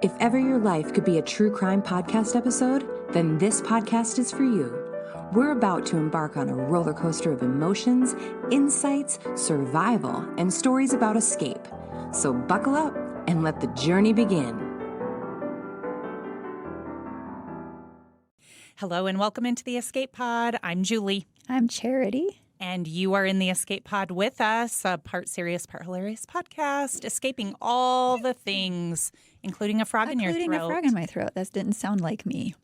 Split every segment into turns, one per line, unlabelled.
If ever your life could be a true crime podcast episode, then this podcast is for you. We're about to embark on a roller coaster of emotions, insights, survival, and stories about escape. So buckle up and let the journey begin.
Hello and welcome into the Escape Pod. I'm Julie.
I'm Charity.
And you are in the Escape Pod with us, a part serious, part hilarious podcast, escaping all the things, including a frog in your throat.
Including a frog in my throat. That didn't sound like me.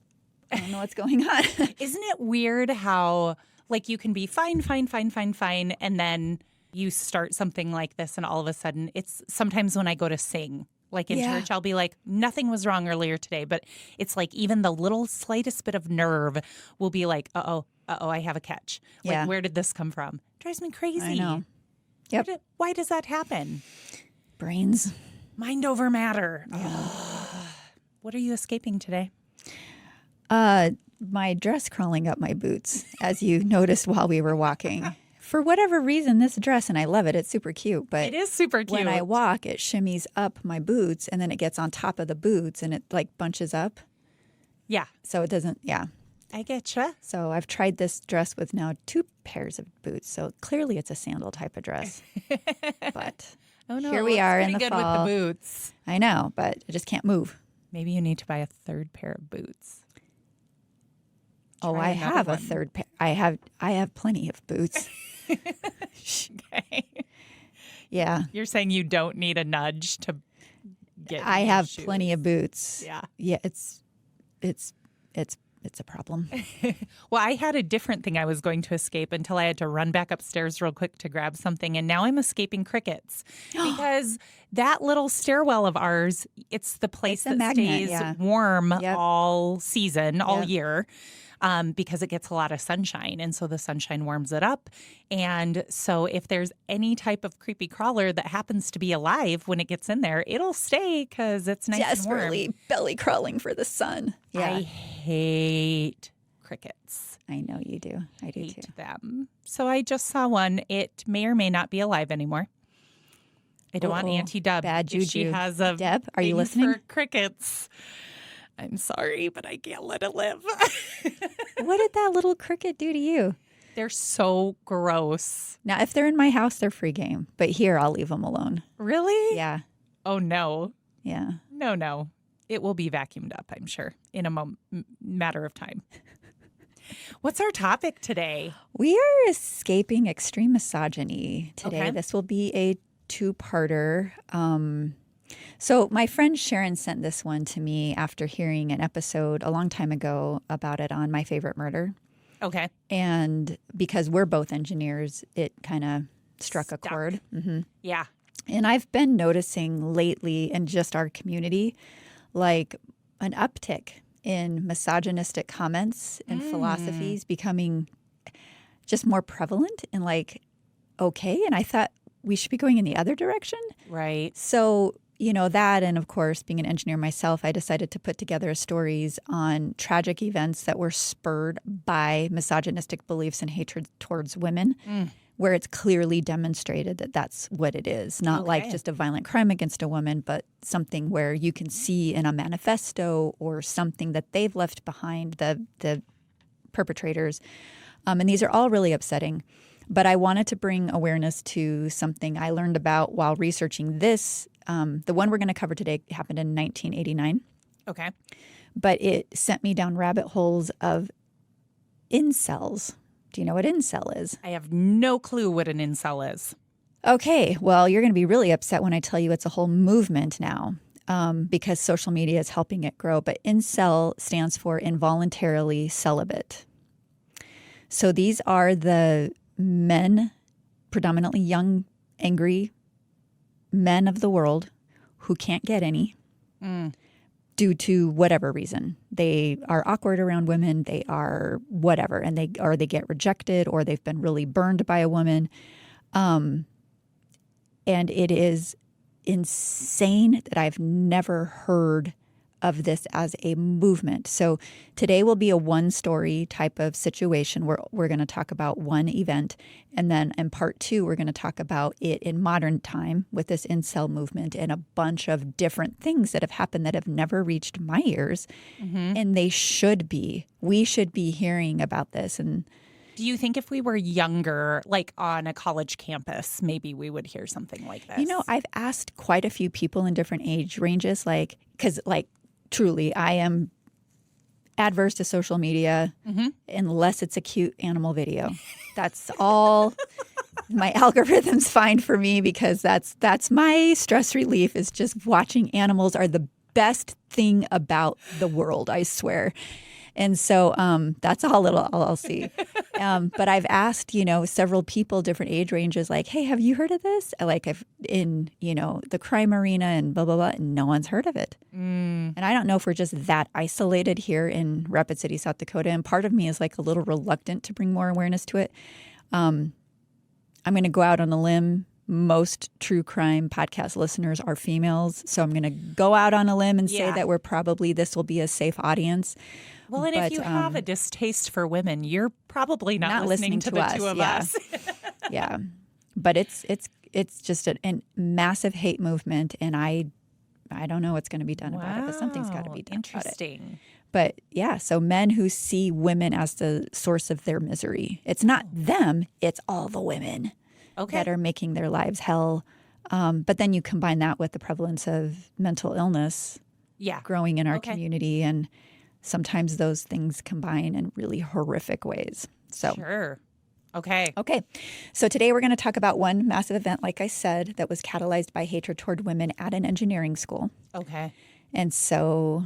I don't know what's going on.
Isn't it weird how, like, you can be fine, and then you start something like this, and all of a sudden, it's sometimes when I go to sing, like in church, I'll be like, nothing was wrong earlier today, but it's like even the little slightest bit of nerve will be like, uh-oh, I have a catch. Like, where did this come from? Drives me crazy.
I know. Yep.
Why does that happen?
Brains.
Mind over matter.
Yeah.
What are you escaping today?
My dress crawling up my boots, as you noticed while we were walking. For whatever reason, this dress, and I love it, it's super cute, but
it is super cute.
When I walk, it shimmies up my boots, and then it gets on top of the boots, and it like bunches up.
Yeah.
So it doesn't,
I getcha.
So I've tried this dress with now 2 pairs of boots, so clearly it's a sandal type of dress. But here we are in the
good
fall.
With the boots.
I know, but I just can't move.
Maybe you need to buy a third pair of boots.
I have a third pair. I have plenty of boots.
Okay.
Yeah.
You're saying you don't need a nudge to get
I have
shoes.
plenty of boots.
Yeah.
Yeah, it's a problem.
Well, I had a different thing I was going to escape until I had to run back upstairs real quick to grab something. And now I'm escaping crickets because that little stairwell of ours, it's the place that stays warm all season, all year. Because it gets a lot of sunshine. And so the sunshine warms it up. And so if there's any type of creepy crawler that happens to be alive when it gets in there, it'll stay because it's nice and warm.
Desperately belly crawling for the sun. Yeah.
I hate crickets.
I know you do. I do
hate
too.
them. So I just saw one. It may or may not be alive anymore. I don't want Auntie Deb.
Bad juju.
She has a
Deb, are you listening?
For crickets. I'm sorry, but I can't let it live.
What did that little cricket do to you?
They're so gross.
Now, if they're in my house, they're free game. But here, I'll leave them alone.
Really?
Yeah.
Oh, no.
Yeah.
No. It will be vacuumed up, I'm sure, in a matter of time. What's our topic today?
We are escaping extreme misogyny today.
Okay.
This will be a 2-parter. So my friend Sharon sent this one to me after hearing an episode a long time ago about it on My Favorite Murder.
Okay.
And because we're both engineers, it kind of struck a chord. Mm-hmm.
Yeah.
And I've been noticing lately in just our community, like an uptick in misogynistic comments and philosophies becoming just more prevalent and like, okay. And I thought we should be going in the other direction.
Right.
So that, and of course, being an engineer myself, I decided to put together stories on tragic events that were spurred by misogynistic beliefs and hatred towards women, where it's clearly demonstrated that that's what it is. Not like just a violent crime against a woman, but something where you can see in a manifesto or something that they've left behind, the perpetrators. And these are all really upsetting. But I wanted to bring awareness to something I learned about while researching this. The one we're going to cover today happened in 1989.
Okay.
But it sent me down rabbit holes of InCels. Do you know what InCel is?
I have no clue what an incel is.
Okay. Well, you're going to be really upset when I tell you it's a whole movement now because social media is helping it grow. But InCel stands for involuntarily celibate. So these are the men, predominantly young, angry men of the world who can't get any due to whatever reason. They are awkward around women. They are whatever, and they get rejected, or they've been really burned by a woman. And it is insane that I've never heard of this as a movement. So today will be a one-story type of situation where we're going to talk about one event. And then in part 2, we're going to talk about it in modern time with this incel movement and a bunch of different things that have happened that have never reached my ears. And they should be. We should be hearing about this. And
do you think if we were younger, like on a college campus, maybe we would hear something like this?
You know, I've asked quite a few people in different age ranges, because truly, I am adverse to social media unless it's a cute animal video. That's all. My algorithm's fine for me because that's my stress relief, is just watching animals are the best thing about the world, I swear. And so that's all I'll see. But I've asked, several people, different age ranges, like, hey, have you heard of this? I've in, the crime arena and blah, blah, blah. And no one's heard of it. And I don't know if we're just that isolated here in Rapid City, South Dakota. And part of me is like a little reluctant to bring more awareness to it. I'm going to go out on a limb. Most true crime podcast listeners are females. So I'm going to go out on a limb and say that this will be a safe audience.
Well, and if you have a distaste for women, you're probably not listening to the two of us.
Yeah. But it's just a massive hate movement, and I don't know what's going to be done about it, but something's got to be done about it.
Interesting.
But yeah, so men who see women as the source of their misery. It's not them, it's all the women that are making their lives hell. But then you combine that with the prevalence of mental illness growing in our community, and sometimes those things combine in really horrific ways. So
sure. Okay.
So today we're going to talk about one massive event, like I said, that was catalyzed by hatred toward women at an engineering school. Okay. And so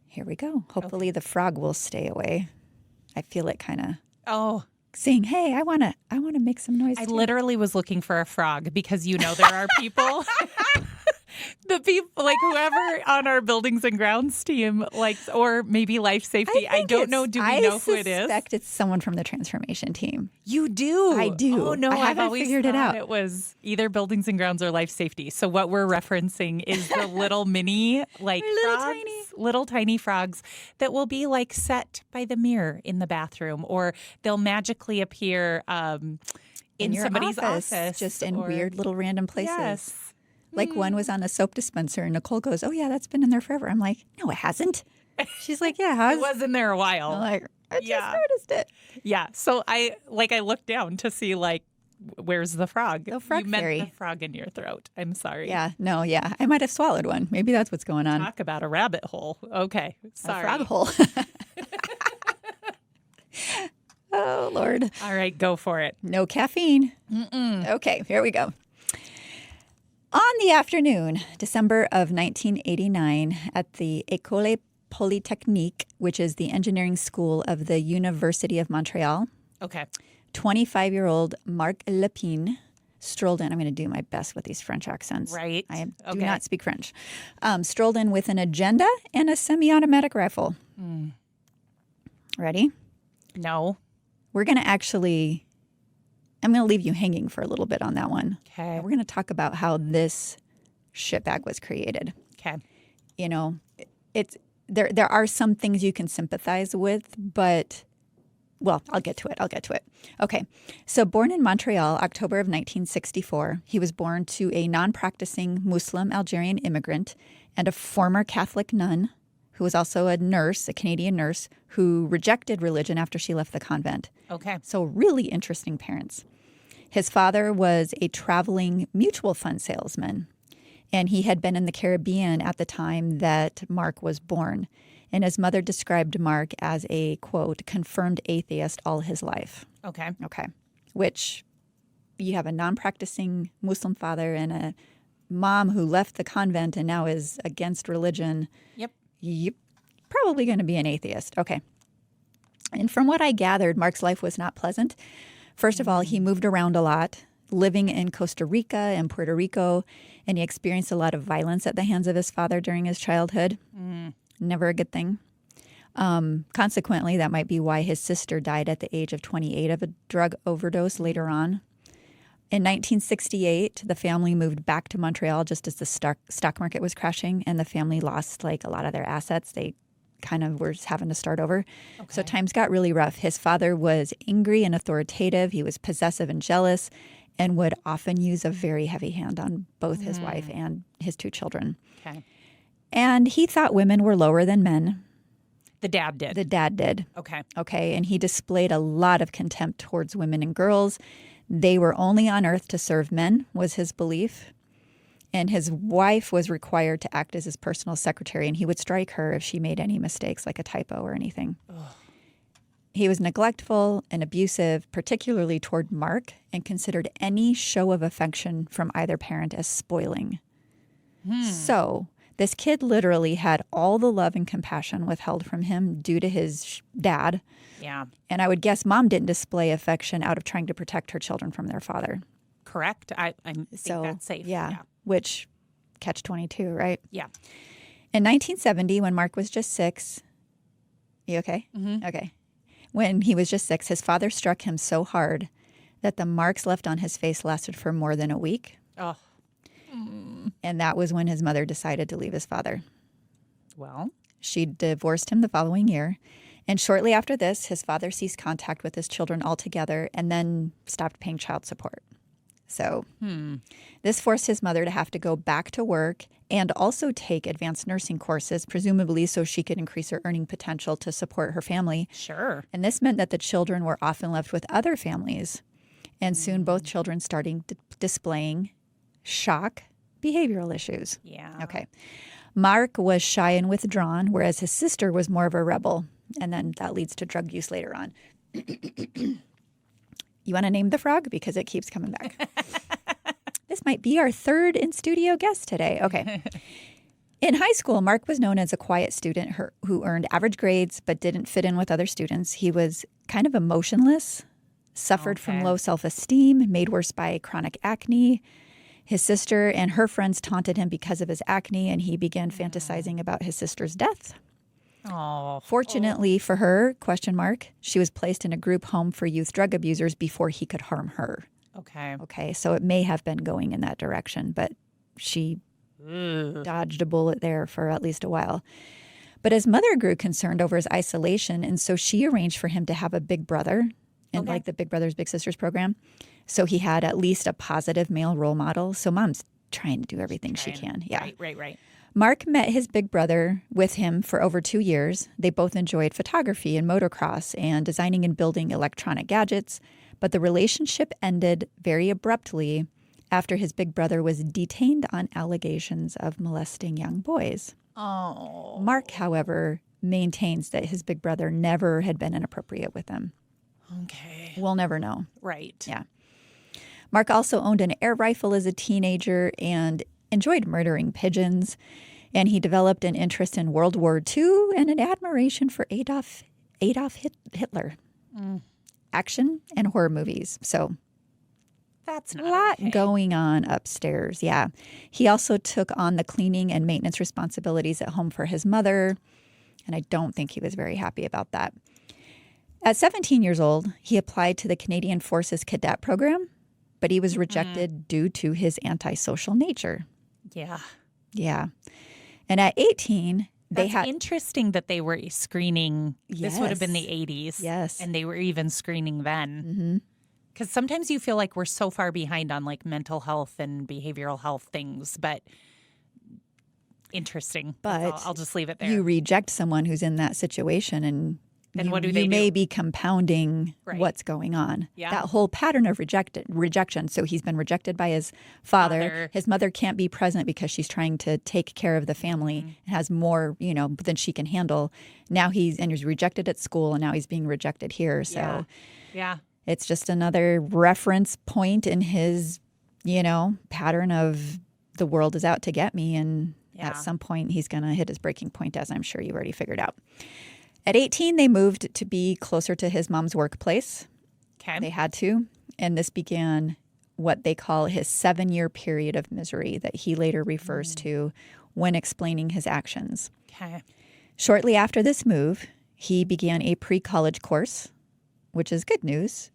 here we go. Hopefully the frog will stay away. I feel it kind of saying, hey, I want to make some noise.
I literally was looking for a frog because there are people the people, like whoever on our buildings and grounds team, or maybe life safety. I don't know. Do we know who it is?
I suspect it's someone from the transformation team.
You do?
I do.
Oh, no,
I've always
figured
it out.
It was either buildings and grounds or life safety. So what we're referencing is the little mini, little tiny frogs that will be set by the mirror in the bathroom, or they'll magically appear in somebody's office.
Just in weird little random places.
Yes.
One was on a soap dispenser, and Nicole goes, oh, yeah, that's been in there forever. I'm like, no, it hasn't. She's like, yeah,
it was in there a while.
I'm like, I just noticed it.
Yeah. So I looked down to see, where's the frog?
The frog fairy.
You meant the frog in your throat. I'm sorry.
Yeah. No, yeah. I might have swallowed one. Maybe that's what's going on.
Talk about a rabbit hole. Okay. Sorry.
A frog hole. Oh, Lord.
All right. Go for it.
No caffeine. Okay. Here we go. On the afternoon, December of 1989, at the École Polytechnique, which is the engineering school of the University of Montreal. 25-year-old Marc Lepine strolled in. I'm going to do my best with these French accents.
Right.
I do not speak French. Strolled in with an agenda and a semi-automatic rifle. Ready?
No.
We're going to I'm going to leave you hanging for a little bit on that one.
Okay.
We're going to talk about how this shitbag was created.
Okay.
There are some things you can sympathize with, but, well, I'll get to it. Okay. So born in Montreal, October of 1964, he was born to a non-practicing Muslim Algerian immigrant and a former Catholic nun who was also a Canadian nurse, who rejected religion after she left the convent.
Okay.
So really interesting parents. His father was a traveling mutual fund salesman, and he had been in the Caribbean at the time that Mark was born. And his mother described Mark as a, quote, confirmed atheist all his life.
Okay.
Which, you have a non-practicing Muslim father and a mom who left the convent and now is against religion. Yep. Probably going to be an atheist. Okay. And from what I gathered, Mark's life was not pleasant. First of all, he moved around a lot, living in Costa Rica and Puerto Rico, and he experienced a lot of violence at the hands of his father during his childhood. Never a good thing. Consequently, that might be why his sister died at the age of 28 of a drug overdose later on. In 1968, the family moved back to Montreal just as the stock market was crashing, and the family lost like a lot of their assets. They kind of were having to start over.
Okay.
So times got really rough. His father was angry and authoritative. He was possessive and jealous and would often use a very heavy hand on both his wife and his 2 children.
Okay.
And he thought women were lower than men.
The dad did.
The dad did.
Okay.
Okay. And he displayed a lot of contempt towards women and girls. They were only on earth to serve men, was his belief. And his wife was required to act as his personal secretary, and he would strike her if she made any mistakes, like a typo or anything. Ugh. He was neglectful and abusive, particularly toward Mark, and considered any show of affection from either parent as spoiling. So this kid literally had all the love and compassion withheld from him due to his dad.
Yeah.
And I would guess mom didn't display affection out of trying to protect her children from their father.
Correct. I think that's safe.
Yeah. Which, catch-22, right?
Yeah.
In 1970, when Mark was just 6, you okay?
Mm-hmm.
Okay. When he was just 6, his father struck him so hard that the marks left on his face lasted for more than a week.
Oh.
And that was when his mother decided to leave his father.
Well.
She divorced him the following year. And shortly after this, his father ceased contact with his children altogether and then stopped paying child support. So this forced his mother to have to go back to work and also take advanced nursing courses, presumably so she could increase her earning potential to support her family.
Sure.
And this meant that the children were often left with other families. And soon both children starting displaying shock behavioral issues.
Yeah.
Okay. Mark was shy and withdrawn, whereas his sister was more of a rebel. And then that leads to drug use later on. You want to name the frog? Because it keeps coming back. This might be our 3rd in-studio guest today. Okay. In high school, Mark was known as a quiet student who earned average grades but didn't fit in with other students. He was kind of emotionless, suffered from low self-esteem, made worse by chronic acne. His sister and her friends taunted him because of his acne, and he began fantasizing about his sister's death.
Oh.
Fortunately for her, she was placed in a group home for youth drug abusers before he could harm her.
Okay.
Okay, so it may have been going in that direction, but she dodged a bullet there for at least a while. But his mother grew concerned over his isolation, and so she arranged for him to have a big brother in like the Big Brothers Big Sisters program. So he had at least a positive male role model. So mom's trying to do everything she can. Yeah.
Right.
Mark met his big brother with him for over 2 years. They both enjoyed photography and motocross and designing and building electronic gadgets. But the relationship ended very abruptly after his big brother was detained on allegations of molesting young boys.
Oh.
Mark, however, maintains that his big brother never had been inappropriate with him.
Okay.
We'll never know.
Right.
Yeah. Mark also owned an air rifle as a teenager and enjoyed murdering pigeons. And he developed an interest in World War II and an admiration for Adolf Hitler. Action and horror movies. So
that's not
a lot
okay.
going on upstairs. Yeah. He also took on the cleaning and maintenance responsibilities at home for his mother. And I don't think he was very happy about that. At 17 years old, he applied to the Canadian Forces Cadet Program, but he was rejected due to his antisocial nature.
Yeah.
Yeah. And at 18,
That's interesting that they were screening.
Yes.
This would have been the 80s.
Yes.
And they were even screening then. Because sometimes you feel like we're so far behind on like mental health and behavioral health things, but interesting.
But
I'll just leave it there.
You reject someone who's in that situation and
then what do they do?
You may be compounding what's going on.
Yeah.
That whole pattern of rejection. So he's been rejected by his father. His mother can't be present because she's trying to take care of the family and has more, than she can handle. Now he's rejected at school, and now he's being rejected here. So
yeah.
It's just another reference point in his, pattern of the world is out to get me. And at some point he's going to hit his breaking point, as I'm sure you already figured out. At 18, they moved to be closer to his mom's workplace.
Okay.
They had to. And this began what they call his 7-year period of misery that he later refers to when explaining his actions.
Okay.
Shortly after this move, he began a pre-college course, which is good news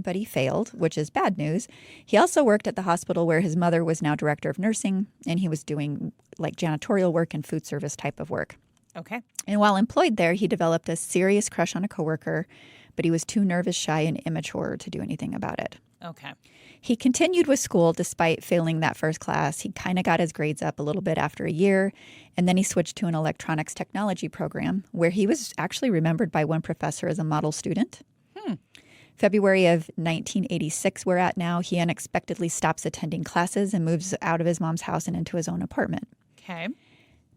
but he failed, which is bad news. He also worked at the hospital where his mother was now director of nursing, and he was doing like janitorial work and food service type of work.
Okay.
And while employed there, he developed a serious crush on a coworker, but he was too nervous, shy, and immature to do anything about it.
Okay.
He continued with school despite failing that first class. He kind of got his grades up a little bit after a year, and then he switched to an electronics technology program where he was actually remembered by one professor as a model student. February of 1986, we're at now, he unexpectedly stops attending classes and moves out of his mom's house and into his own apartment.
Okay.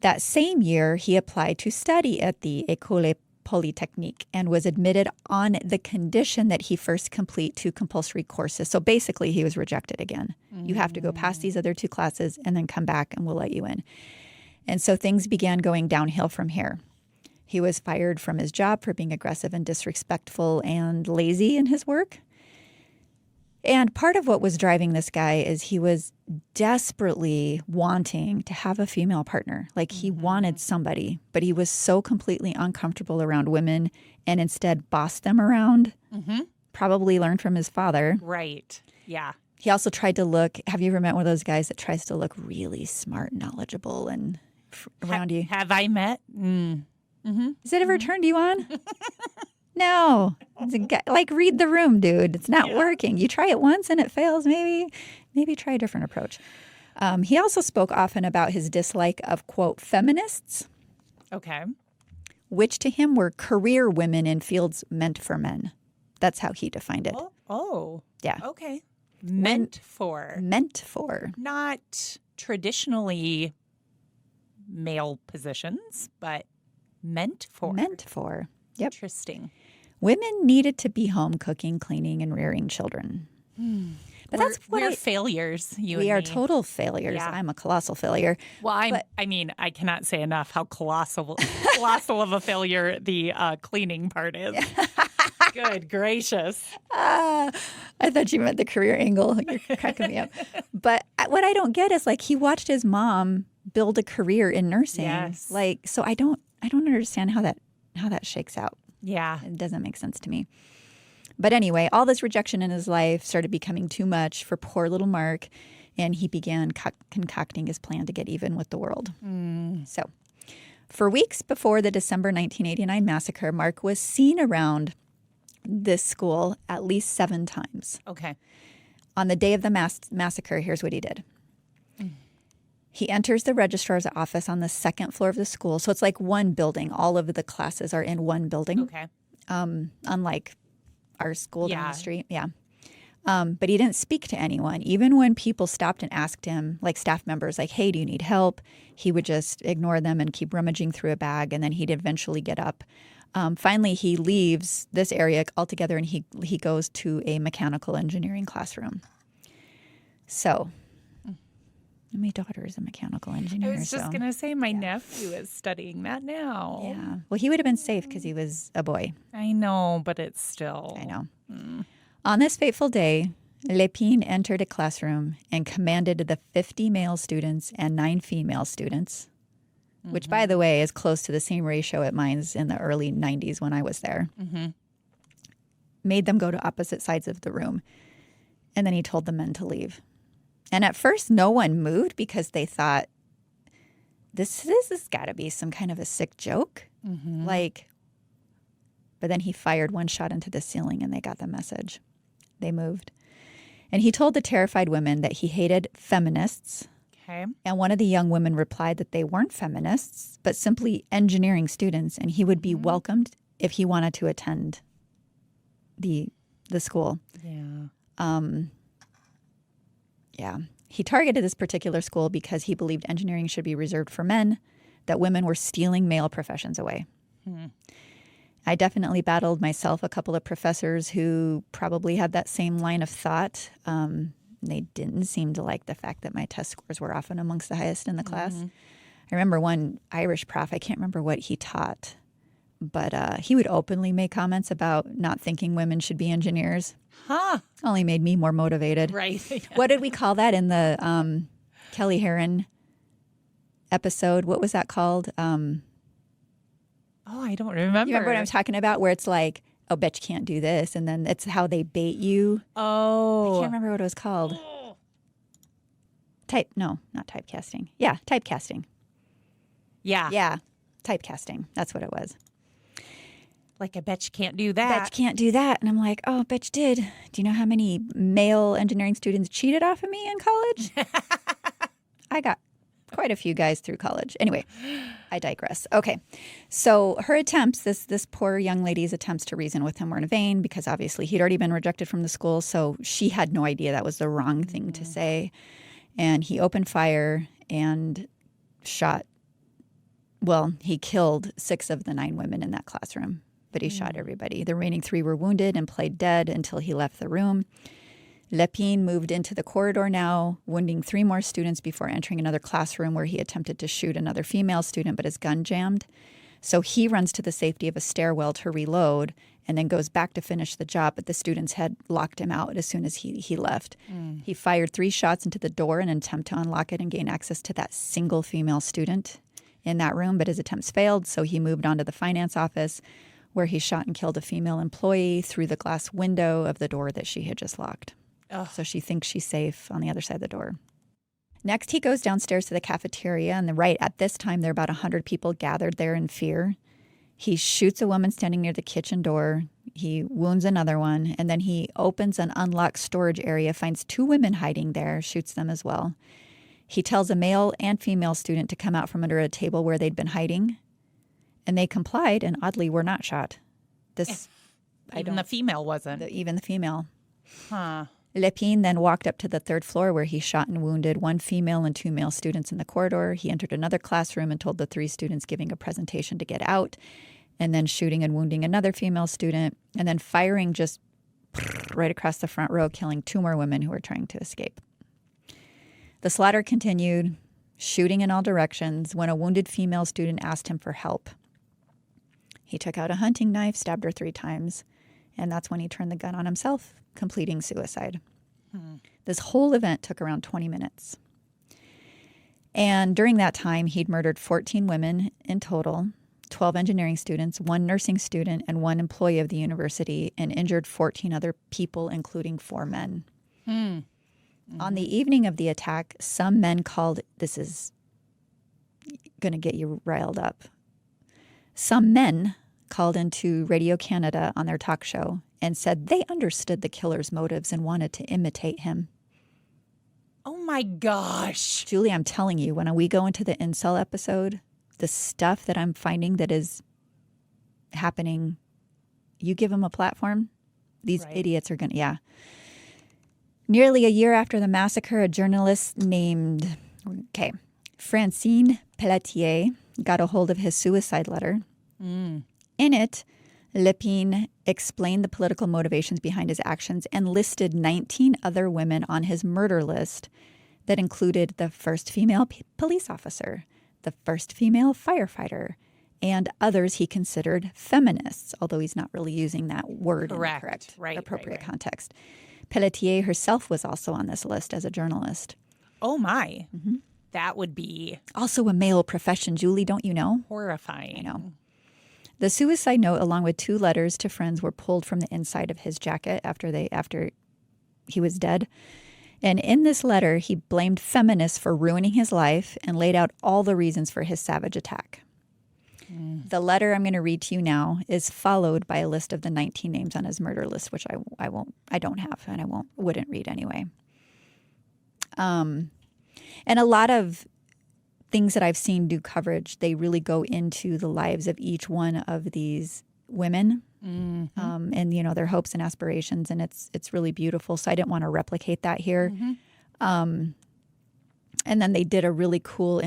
That same year, he applied to study at the École Polytechnique and was admitted on the condition that he first complete 2 compulsory courses. So basically, he was rejected again. You have to go past these other 2 classes and then come back and we'll let you in. And so things began going downhill from here. He was fired from his job for being aggressive and disrespectful and lazy in his work. And part of what was driving this guy is he was desperately wanting to have a female partner. Like he wanted somebody, but he was so completely uncomfortable around women and instead bossed them around. Probably learned from his father.
Right. Yeah.
He also tried to look, have you ever met one of those guys that tries to look really smart and knowledgeable and around you?
Have I met?
Has it ever turned you on? No. Like, read the room, dude. It's not working. You try it once and it fails, maybe try a different approach. He also spoke often about his dislike of, quote, feminists.
Okay.
Which to him were career women in fields meant for men. That's how he defined it.
Oh.
Yeah.
Okay. Meant for. Not traditionally male positions, but meant for. Yep. Interesting.
Women needed to be home cooking, cleaning, and rearing children. But that's what
we're failures.
We are total failures. Yeah. I'm a colossal failure.
Well, I cannot say enough how colossal of a failure the cleaning part is. Good gracious.
I thought you meant the career angle. You're cracking me up. But what I don't get is like he watched his mom build a career in nursing.
Yes.
Like, so I don't understand how that shakes out.
Yeah.
It doesn't make sense to me. But anyway, all this rejection in his life started becoming too much for poor little Mark, and he began concocting his plan to get even with the world. So for weeks before the December 1989 massacre, Mark was seen around this school at least 7 times.
Okay.
On the day of the massacre, here's what he did. He enters the registrar's office on the 2nd floor of the school. So it's like one building. All of the classes are in one building.
Okay.
Unlike our school down the street. Yeah. But he didn't speak to anyone. Even when people stopped and asked him, like staff members, like, hey, do you need help? He would just ignore them and keep rummaging through a bag. And then he'd eventually get up. Finally, he leaves this area altogether and he goes to a mechanical engineering classroom. So my daughter is a mechanical engineer.
I was just going to say my nephew is studying that now.
Yeah. Well, he would have been safe because he was a boy.
I know, but it's still.
I know. On this fateful day, Lépine entered a classroom and commanded the 50 male students and 9 female students, which, by the way, is close to the same ratio at mine's in the early 90s when I was there, made them go to opposite sides of the room. And then he told the men to leave. And at first, no one moved because they thought, this has got to be some kind of a sick joke. But then he fired one shot into the ceiling and they got the message. They moved. And he told the terrified women that he hated feminists.
Okay.
And one of the young women replied that they weren't feminists, but simply engineering students. And he would be welcomed if he wanted to attend the school.
Yeah.
Yeah. He targeted this particular school because he believed engineering should be reserved for men, that women were stealing male professions away. I definitely battled myself a couple of professors who probably had that same line of thought. They didn't seem to like the fact that my test scores were often amongst the highest in the class. I remember one Irish prof, I can't remember what he taught, but he would openly make comments about not thinking women should be engineers. Only made me more motivated.
Right. Yeah.
What did we call that in the Kelly Herron episode? What was that called?
I don't remember.
You remember what I'm talking about? Where it's like oh, bet you can't do this. And then it's how they bait you.
Oh.
I can't remember what it was called. No, not typecasting. Yeah, typecasting.
Yeah.
Yeah, typecasting. That's what it was.
Like, I bet you can't do that.
Bet you can't do that. And I'm like, oh, bet you did. Do you know how many male engineering students cheated off of me in college? I got quite a few guys through college. Anyway, I digress. Okay. So her attempts, this poor young lady's attempts to reason with him were in vain because obviously he'd already been rejected from the school. So she had no idea that was the wrong thing to say. And he opened fire and he killed 6 of the 9 women in that classroom. But he shot everybody. The remaining 3 were wounded and played dead until he left the room. Lepine moved into the corridor now, wounding 3 more students before entering another classroom where he attempted to shoot another female student, but his gun jammed. So he runs to the safety of a stairwell to reload and then goes back to finish the job, but the students had locked him out as soon as he left. He fired 3 shots into the door in an attempt to unlock it and gain access to that single female student in that room, but his attempts failed, so he moved on to the finance office, where he shot and killed a female employee through the glass window of the door that she had just locked.
Ugh.
So she thinks she's safe on the other side of the door. Next, he goes downstairs to the cafeteria, and at this time, there are about 100 people gathered there in fear. He shoots a woman standing near the kitchen door. He wounds another one, and then he opens an unlocked storage area, finds 2 women hiding there, shoots them as well. He tells a male and female student to come out from under a table where they'd been hiding. And they complied and oddly were not shot.
The female wasn't.
Even the female.
Huh.
Lepine then walked up to the 3rd floor where he shot and wounded 1 female and 2 male students in the corridor. He entered another classroom and told the 3 students giving a presentation to get out, and then shooting and wounding another female student, and then firing just right across the front row, killing 2 more women who were trying to escape. The slaughter continued, shooting in all directions, when a wounded female student asked him for help. He took out a hunting knife, stabbed her 3 times, and that's when he turned the gun on himself, completing suicide. This whole event took around 20 minutes. And during that time, he'd murdered 14 women in total, 12 engineering students, 1 nursing student, and 1 employee of the university, and injured 14 other people, including 4 men. On the evening of the attack, some men called, this is going to get you riled up. Some men called into Radio Canada on their talk show and said they understood the killer's motives and wanted to imitate him.
Oh my gosh.
Julie, I'm telling you, when we go into the InCel episode, the stuff that I'm finding that is happening, you give them a platform, these idiots are going to, yeah. Nearly a year after the massacre, a journalist named, Francine Pelletier got a hold of his suicide letter. In it, Lepine explained the political motivations behind his actions and listed 19 other women on his murder list that included the first female police officer, the first female firefighter, and others he considered feminists, although he's not really using that word in the correct, appropriate context. Pelletier herself was also on this list as a journalist.
Oh, my. That would be...
Also a male profession, Julie, don't you know?
Horrifying.
I know. The suicide note, along with 2 letters to friends, were pulled from the inside of his jacket after he was dead. And in this letter, he blamed feminists for ruining his life and laid out all the reasons for his savage attack. The letter I'm going to read to you now is followed by a list of the 19 names on his murder list, which I don't have, and wouldn't read anyway. And a lot of things that I've seen do coverage, they really go into the lives of each one of these women, and their hopes and aspirations, and it's really beautiful. So I didn't want to replicate that here. And then they did a really cool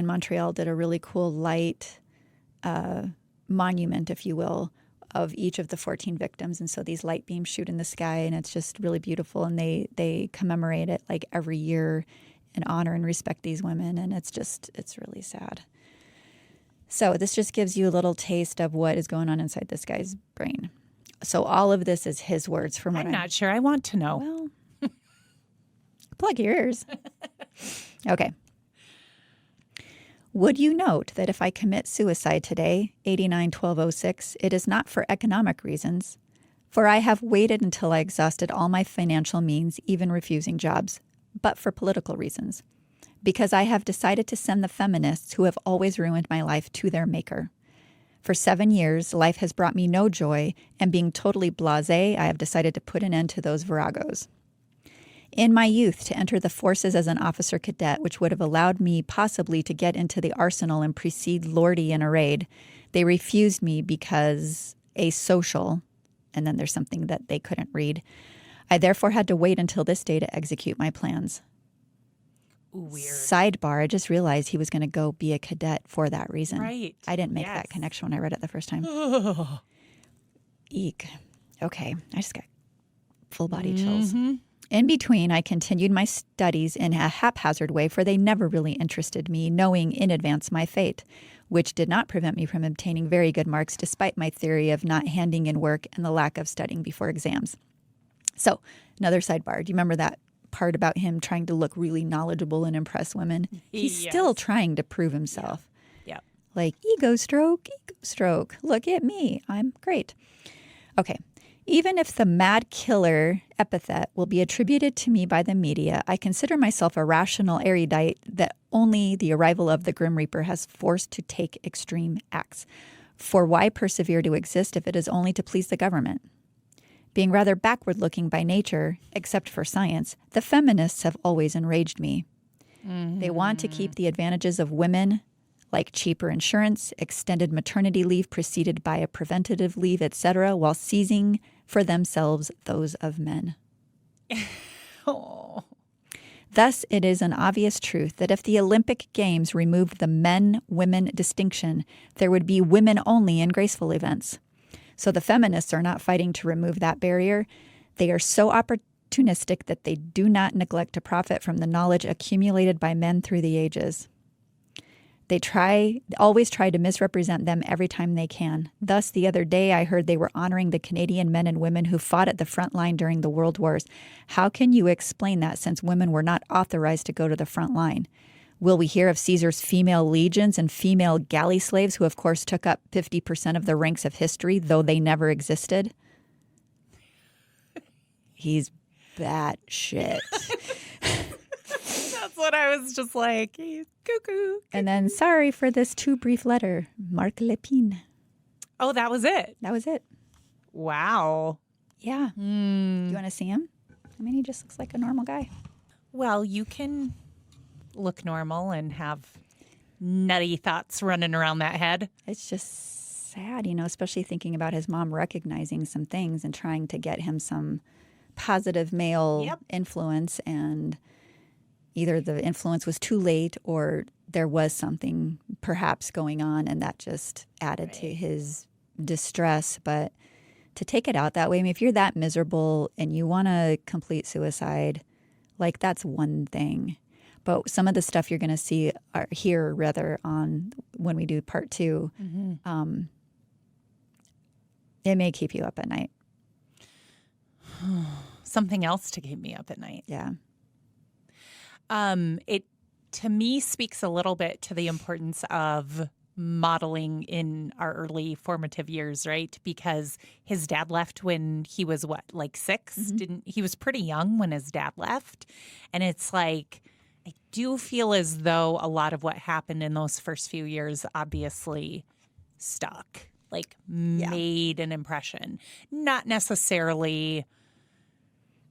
light monument, if you will, of each of the 14 victims. And so these light beams shoot in the sky, and it's just really beautiful. And they commemorate it like every year and honor and respect these women. And it's really sad. So this just gives you a little taste of what is going on inside this guy's brain. So all of this is his words from what
I'm not sure. I want to know.
Well, plug your ears. Okay. Would you note that if I commit suicide today, 89-12-06, it is not for economic reasons, For I have waited until I exhausted all my financial means, even refusing jobs, but for political reasons. Because I have decided to send the feminists who have always ruined my life to their maker. For 7 years, life has brought me no joy, and being totally blasé, I have decided to put an end to those viragos. In my youth, to enter the forces as an officer cadet, which would have allowed me possibly to get into the arsenal and precede Lordy in a raid, they refused me because asocial, and then there's something that they couldn't read. I therefore had to wait until this day to execute my plans.
Weird.
Sidebar, I just realized he was going to go be a cadet for that reason.
Right.
I didn't make that connection when I read it the first time. Eek. Okay, I just got full body chills. In between, I continued my studies in a haphazard way, for they never really interested me, knowing in advance my fate, which did not prevent me from obtaining very good marks despite my theory of not handing in work and the lack of studying before exams. So, another sidebar. Do you remember that part about him trying to look really knowledgeable and impress women? He's still trying to prove himself.
Yeah.
Like, ego stroke. Look at me. I'm great. Okay. Even if the mad killer epithet will be attributed to me by the media, I consider myself a rational erudite that only the arrival of the Grim Reaper has forced to take extreme acts. For why persevere to exist if it is only to please the government? Being rather backward-looking by nature, except for science, the feminists have always enraged me. They want to keep the advantages of women, like cheaper insurance, extended maternity leave preceded by a preventative leave, etc., while seizing for themselves those of men.
Oh.
Thus, it is an obvious truth that if the Olympic Games removed the men-women distinction, there would be women only in graceful events. So the feminists are not fighting to remove that barrier. They are so opportunistic that they do not neglect to profit from the knowledge accumulated by men through the ages. They always try to misrepresent them every time they can. Thus, the other day, I heard they were honoring the Canadian men and women who fought at the front line during the World Wars. How can you explain that since women were not authorized to go to the front line? Will we hear of Caesar's female legions and female galley slaves who, of course, took up 50% of the ranks of history, though they never existed? He's batshit.
That's what I was just like, he's cuckoo.
And then, sorry for this too brief letter, Marc Lepine.
Oh, that was it?
That was it.
Wow.
Yeah. Do you want to see him? I mean, he just looks like a normal guy.
Well, you can look normal and have nutty thoughts running around that head.
It's just sad, especially thinking about his mom recognizing some things and trying to get him some positive male influence, and either the influence was too late or there was something perhaps going on, and that just added to his distress. But to take it out that way, I mean, if you're that miserable and you want to complete suicide, like, that's one thing. But some of the stuff you're going to see or hear rather on when we do part 2, it may keep you up at night.
Something else to keep me up at night.
Yeah.
It, to me, speaks a little bit to the importance of modeling in our early formative years, right? Because his dad left when he was, like 6? He was pretty young when his dad left. And it's like, I do feel as though a lot of what happened in those first few years obviously stuck, like made an impression. Not necessarily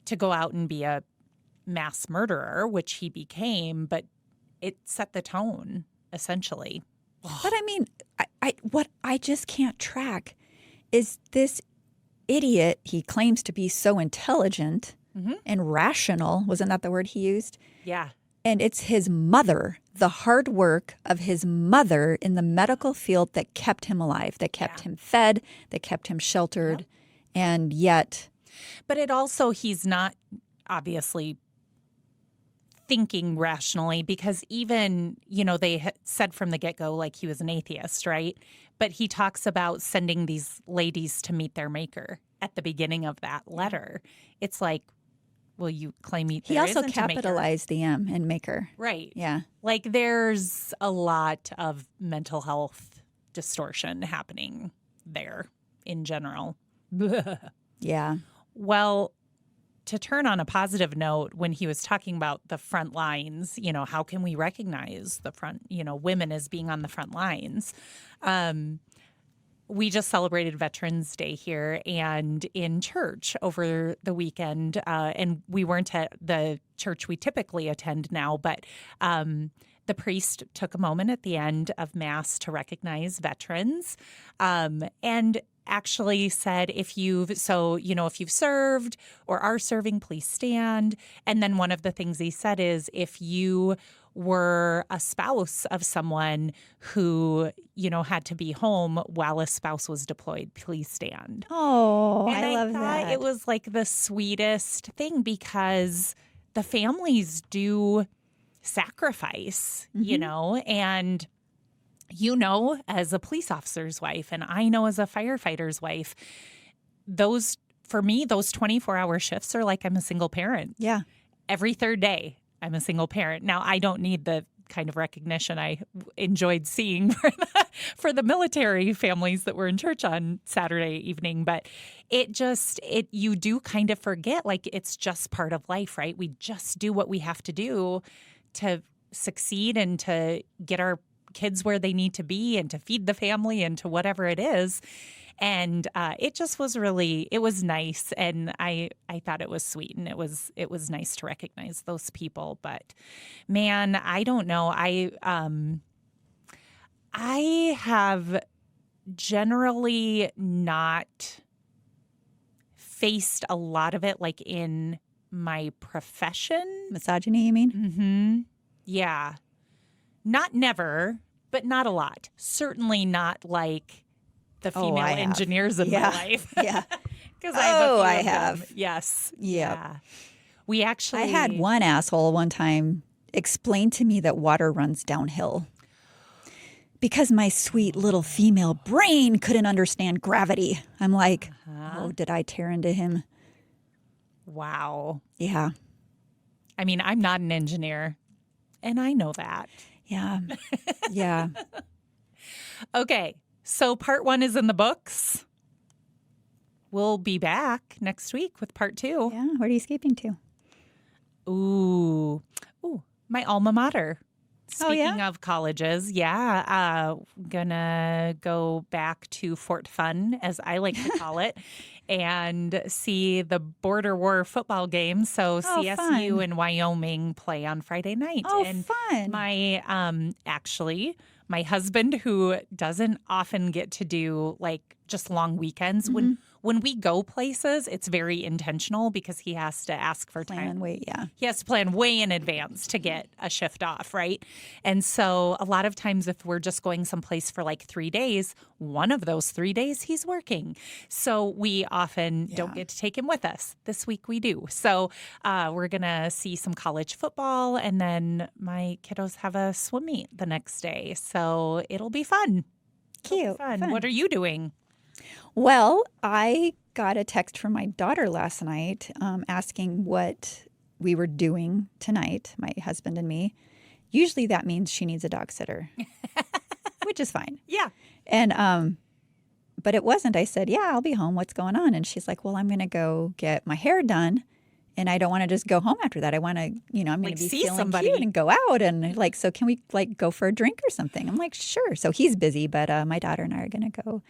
to go out and be a mass murderer, which he became, but it set the tone, essentially.
But I mean, what I just can't track is this idiot. He claims to be so intelligent and rational. Wasn't that the word he used?
Yeah.
And it's his mother, the hard work of his mother in the medical field that kept him alive, that kept him fed, that kept him sheltered. And yet.
But it also, he's not obviously thinking rationally, because even, they said from the get-go, like, he was an atheist, right? But he talks about sending these ladies to meet their maker at the beginning of that letter. It's like, well, you claim
he also capitalized the M in maker.
Right.
Yeah.
Like, there's a lot of mental health distortion happening there in general.
Yeah.
Well, to turn on a positive note, when he was talking about the front lines, how can we recognize the front, women as being on the front lines? We just celebrated Veterans Day here and in church over the weekend. And we weren't at the church we typically attend now, but the priest took a moment at the end of Mass to recognize veterans and actually said, if you've served or are serving, please stand. And then one of the things he said is, if you were a spouse of someone who, had to be home while a spouse was deployed, please stand.
Oh,
and
I love that.
It was like the sweetest thing because the families do sacrifice, and as a police officer's wife, and I know as a firefighter's wife, for me, those 24-hour shifts are like I'm a single parent.
Yeah.
Every third day, I'm a single parent. Now, I don't need the kind of recognition I enjoyed seeing for the military families that were in church on Saturday evening, but you do kind of forget, like, it's just part of life, right? We just do what we have to do to succeed and to get our kids where they need to be and to feed the family and to whatever it is. And it just was it was nice. And I thought it was sweet, and it was nice to recognize those people. But man, I don't know. I have generally not faced a lot of it, like in my profession.
Misogyny, you mean?
Mm-hmm. Yeah. Not never, but not a lot. Certainly not like the female engineers in my life.
Yeah.
Because
I have.
Yes.
Yep.
Yeah. We actually...
I had one asshole one time explain to me that water runs downhill because my sweet little female brain couldn't understand gravity. I'm like, oh, did I tear into him?
Wow.
Yeah.
I mean, I'm not an engineer, and I know that.
Yeah. Yeah.
Okay. So part 1 is in the books. We'll be back next week with part 2.
Yeah. Where are you escaping to?
Ooh, my alma mater. Speaking of colleges, gonna go back to Fort Fun, as I like to call it, and see the border war football game. So CSU
fun.
and Wyoming play on Friday night.
Oh,
and
fun.
My husband, who doesn't often get to do like just long weekends, when we go places, it's very intentional because he has to ask for time. He has to plan way in advance to get a shift off, right? And so a lot of times if we're just going someplace for like 3 days, one of those 3 days he's working. So we often don't get to take him with us. This week we do. So we're going to see some college football, and then my kiddos have a swim meet the next day. So it'll be fun.
Cute.
Fun. What are you doing?
Well, I got a text from my daughter last night asking what we were doing tonight, my husband and me. Usually that means she needs a dog sitter, which is fine.
Yeah.
And but it wasn't. I said, yeah, I'll be home. What's going on? And she's like, well, I'm going to go get my hair done. And I don't want to just go home after that. I want to, I'm going to be
see
feeling
somebody
cute and go out. And like, so can we like go for a drink or something? I'm like, sure. So he's busy, but my daughter and I are going to go.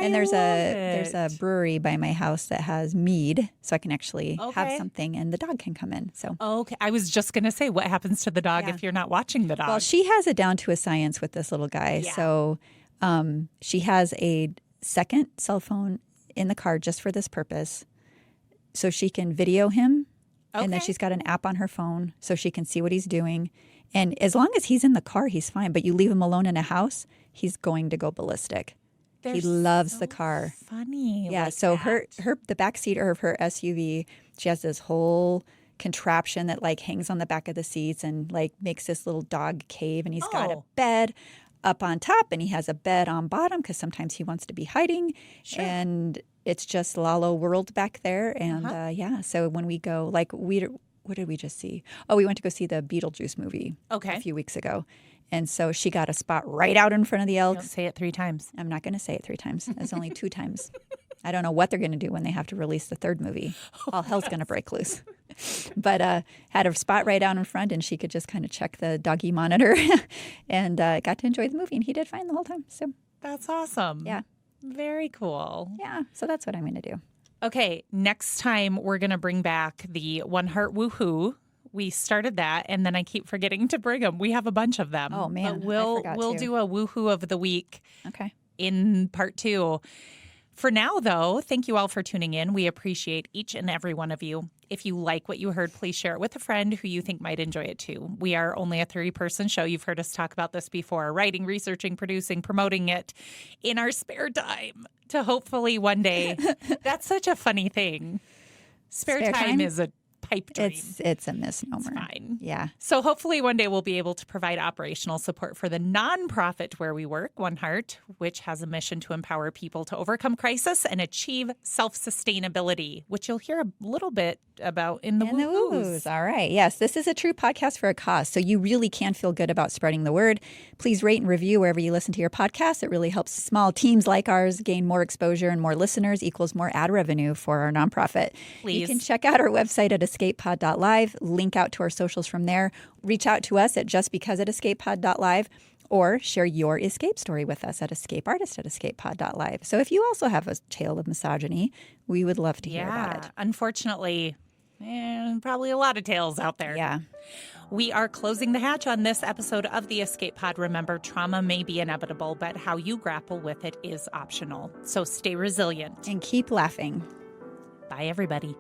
And there's a brewery by my house that has mead, so I can actually have something, and the dog can come in. So
okay, I was just going to say, what happens to the dog if you're not watching the dog?
Well, she has it down to a science with this little guy. Yeah. So she has a second cell phone in the car just for this purpose. So she can video him, and then she's got an app on her phone so she can see what he's doing. And as long as he's in the car, he's fine. But you leave him alone in a house, he's going to go ballistic. He loves the car.
Funny.
Yeah.
Like
so
that.
the back seat of her SUV, she has this whole contraption that like hangs on the back of the seats and like makes this little dog cave. And he's got a bed up on top, and he has a bed on bottom because sometimes he wants to be hiding. Sure. And it's just Lalo World back there. And so when we go, like what did we just see? Oh, we went to go see the Beetlejuice movie a few weeks ago. And so she got a spot right out in front of the Elks.
Don't say it 3 times.
I'm not going to say it 3 times. It's only 2 times. I don't know what they're going to do when they have to release the third movie. All hell's going to break loose. But had a spot right out in front, and she could just kind of check the doggy monitor and got to enjoy the movie. And he did fine the whole time. So
That's awesome.
Yeah.
Very cool.
Yeah. So that's what I'm going to do.
Okay. Next time, we're going to bring back the One Heart Woohoo. We started that, and then I keep forgetting to bring them. We have a bunch of them.
Oh, man.
But we'll do a Woohoo of the week.
Okay.
In part 2. For now, though, thank you all for tuning in. We appreciate each and every one of you. If you like what you heard, please share it with a friend who you think might enjoy it too. We are only a 3-person show. You've heard us talk about this before. Writing, researching, producing, promoting it in our spare time to hopefully one day. That's such a funny thing. Spare time is a pipe dream.
It's a misnomer.
It's fine.
Yeah.
So hopefully one day we'll be able to provide operational support for the nonprofit where we work, One Heart, which has a mission to empower people to overcome crisis and achieve self-sustainability, which you'll hear a little bit about in the Woo-Hoos.
All right. Yes, this is a true podcast for a cause, so you really can feel good about spreading the word. Please rate and review wherever you listen to your podcast. It really helps small teams like ours gain more exposure, and more listeners equals more ad revenue for our nonprofit.
Please.
You can check out our website at escapepod.live, link out to our socials from there, reach out to us at justbecause@escapepod.live, or share your escape story with us at escapeartist@escapepod.live. So if you also have a tale of misogyny, we would love to hear about it.
Unfortunately, probably a lot of tales out there.
Yeah.
We are closing the hatch on this episode of the Escape Pod. Remember, trauma may be inevitable, but how you grapple with it is optional. So stay resilient.
And keep laughing.
Bye, everybody.